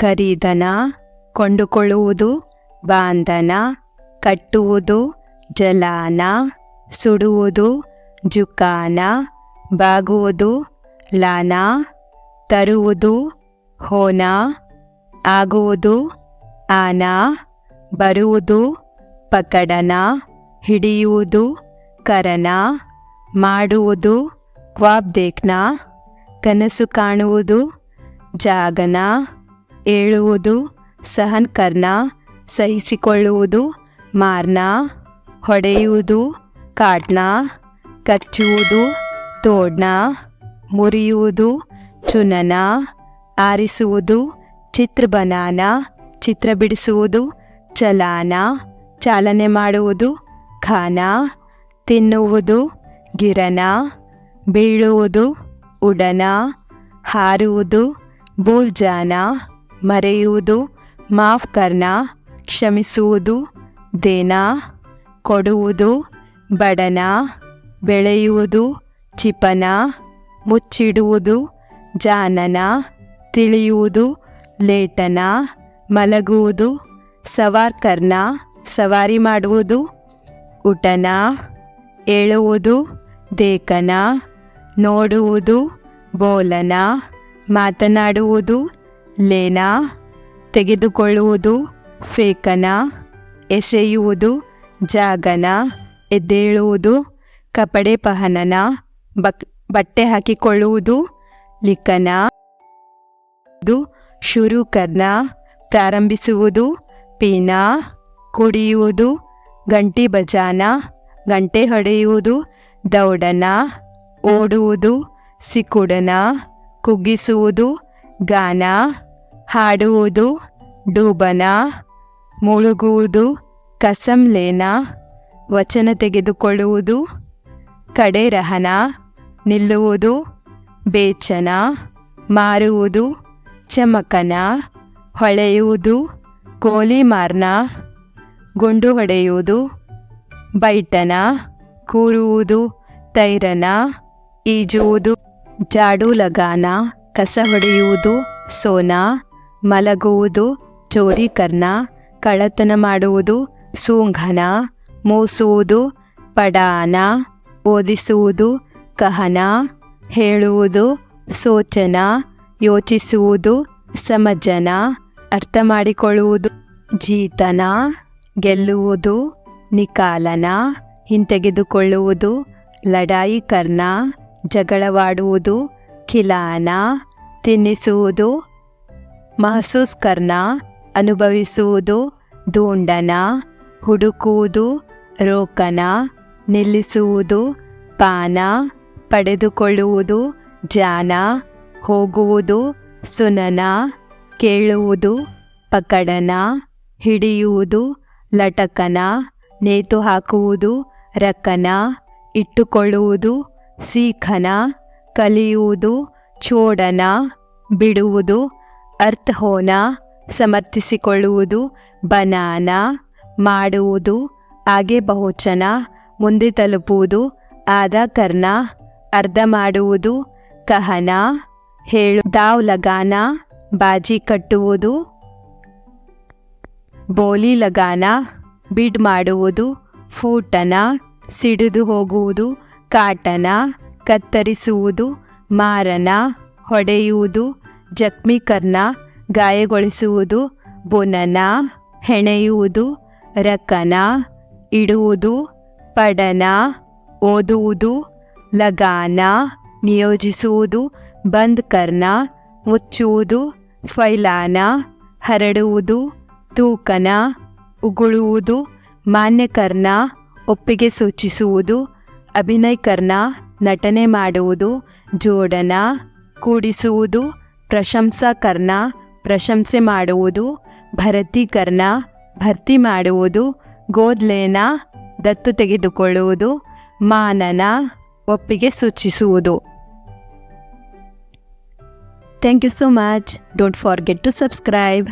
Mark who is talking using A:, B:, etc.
A: ಖರೀದನ ಕೊಂಡುಕೊಳ್ಳುವುದು, ಬಾಂಧನ ಕಟ್ಟುವುದು, ಜಲಾನ ಸುಡುವುದು, ಜುಕಾನ ಬಾಗುವುದು, ಲಾನ ತರುವುದು, ಹೋನ ಆಗುವುದು, ಆನ ಬರುವುದು, ಪಕಡನ ಹಿಡಿಯುವುದು, ಕರನ ಮಾಡುವುದು, ಕ್ವಾಬ್ ದೇಖ್ನ ಕನಸು ಕಾಣುವುದು, ಜಾಗನ ಏಳುವುದು, ಸಹನ್ ಕರ್ನ ಸಹಿಸಿಕೊಳ್ಳುವುದು, ಮಾರ್ನ ಹೊಡೆಯುವುದು, ಕಾಟ್ನ ಕಚ್ಚುವುದು, ತೋಡ್ನ ಮುರಿಯುವುದು, ಚುನನ ಆರಿಸುವುದು, ಚಿತ್ರ ಬನಾನ ಚಿತ್ರ ಬಿಡಿಸುವುದು, ಚಲಾನ ಚಾಲನೆ ಮಾಡುವುದು, ಖಾನ ತಿನ್ನುವುದು, ಗಿರನ ಬೀಳುವುದು, ಉಡನ ಹಾರುವುದು, ಭೂಲ್ ಜಾನ ಮರೆಯುವುದು, ಮಾಫ್ ಕರ್ನ ಕ್ಷಮಿಸುವುದು, ದೇನ ಕೊಡುವುದು, ಬಡನ ಬೆಳೆಯುವುದು, ಚಿಪನ ಮುಚ್ಚಿಡುವುದು, ಜಾನನ ತಿಳಿಯುವುದು, ಲೇಟನ ಮಲಗುವುದು, ಸವಾರ್ ಕರ್ನ ಸವಾರಿ ಮಾಡುವುದು, ಉಟನ ಏಳುವುದು, ದೇಕನ ನೋಡುವುದು, ಬೋಲನ ಮಾತನಾಡುವುದು, ಲೇನ ತೆಗೆದುಕೊಳ್ಳುವುದು, ಫೇಕನ ಎಸೆಯುವುದು, ಜಾಗನ ಎದ್ದೇಳುವುದು, ಕಪಡೆ ಪಹನನ ಬಟ್ಟೆ ಹಾಕಿಕೊಳ್ಳುವುದು, ಲಿಖನ ಶುರು ಕರ್ನ ಪ್ರಾರಂಭಿಸುವುದು, ಪೀನ ಕುಡಿಯುವುದು, ಗಂಟಿ ಬಜಾನ ಗಂಟೆ ಹೊಡೆಯುವುದು, ದೌಡನ ಓಡುವುದು, ಸಿಕುಡನ ಕುಗ್ಗಿಸುವುದು, ಗಾನ ಹಾಡುವುದು, ಡೂಬನ ಮುಳುಗುವುದು, ಕಸಂ ಲೇನ ವಚನ ತೆಗೆದುಕೊಳ್ಳುವುದು, ಕಡೆ ರಹನ ನಿಲ್ಲುವುದು, ಬೇಚನ ಮಾರುವುದು, ಚಮಕನ ಹೊಳೆಯುವುದು, ಗೋಲಿ ಮಾರ್ನ ಗುಂಡು ಹೊಡೆಯುವುದು, ಬೈಟನ ಕೂರುವುದು, ತೈರನ ಈಜುವುದು, ಜಾಡು ಲಗಾನ ಕಸ ಹೊಡೆಯುವುದು, ಸೋನ ಮಲಗುವುದು, ಚೋರಿ ಕರ್ನ ಕಳ್ಳತನ ಮಾಡುವುದು, ಸೂಂಘನ ಮೂಸುವುದು, ಪಡಾನ ಓದಿಸುವುದು, ಕಹನ ಹೇಳುವುದು, ಸೋಚನ ಯೋಚಿಸುವುದು, ಸಮಜನ ಅರ್ಥ ಮಾಡಿಕೊಳ್ಳುವುದು, ಜೀತನ ಗೆಲ್ಲುವುದು, ನಿಕಾಲನ ಹಿಂತೆಗೆದುಕೊಳ್ಳುವುದು, ಲಡಾಯಿ ಕರ್ನ ಜಗಳವಾಡುವುದು, ಖಿಲಾನ ತಿನ್ನಿಸುವುದು, ಮಹಸೂಸ್ ಕರ್ನ ಅನುಭವಿಸುವುದು, ಧೂಂಡನ ಹುಡುಕುವುದು, ರೋಕನ ನಿಲ್ಲಿಸುವುದು, ಪಾನ ಪಡೆದುಕೊಳ್ಳುವುದು, ಜಾನ ಹೋಗುವುದು, ಸುನನ ಕೇಳುವುದು, ಪಕಡನ ಹಿಡಿಯುವುದು, ಲಟಕನ ನೇತು ಹಾಕುವುದು, ರಕನ ಇಟ್ಟುಕೊಳ್ಳುವುದು, ಸೀಖನ ಕಲಿಯುವುದು, ಚೋಡನ ಬಿಡುವುದು, ಅರ್ಥಹೋನ ಸಮರ್ಥಿಸಿಕೊಳ್ಳುವುದು, ಬನಾನ ಮಾಡುವುದು, ಆಗೆ ಬಹುಚನ ಮುಂದೆ ತಲುಪುವುದು, ಆದ ಕರ್ನ ಅರ್ಧ ಮಾಡುವುದು, ಕಹನ ಹೇಳು, ದಾವ್ ಲಗಾನ ಬಾಜಿ ಕಟ್ಟುವುದು, ಬೋಲಿ ಲಗಾನ ಬಿಡ್ ಮಾಡುವುದು, ಫೂಟನ ಸಿಡಿದು ಹೋಗುವುದು, ಕಾಟನ ಕತ್ತರಿಸುವುದು, ಮಾರನ ಹೊಡೆಯುವುದು, ಜಖ್ಮಿ ಕರ್ನ ಗಾಯಗೊಳಿಸುವುದು, ಬುನನ ಹೆಣೆಯುವುದು, ರಕನ ಇಡುವುದು, ಪಡನ ಓದುವುದು, ಲಗಾನ ನಿಯೋಜಿಸುವುದು, ಬಂದ್ ಕರ್ನ ಮುಚ್ಚುವುದು, ಫೈಲಾನ ಹರಡುವುದು, ತೂಕನ ಉಗುಳುವುದು, ಮಾನ್ಯ ಕರ್ನ ಒಪ್ಪಿಗೆ ಸೂಚಿಸುವುದು, ಅಭಿನಯ್ ಕರ್ನ ನಟನೆ ಮಾಡುವುದು, ಜೋಡನ ಕೂಡಿಸುವುದು, ಪ್ರಶಂಸಾ ಕರ್ನ ಪ್ರಶಂಸೆ ಮಾಡುವುದು, ಭರತಿ ಕರ್ನ ಭರ್ತಿ ಮಾಡುವುದು, ಗೋದ್ಲೇನ ದತ್ತು ತೆಗೆದುಕೊಳ್ಳುವುದು, ಮಾನನ ಒಪ್ಪಿಗೆ ಸೂಚಿಸುವುದು. Thank you so much. Don't forget to subscribe.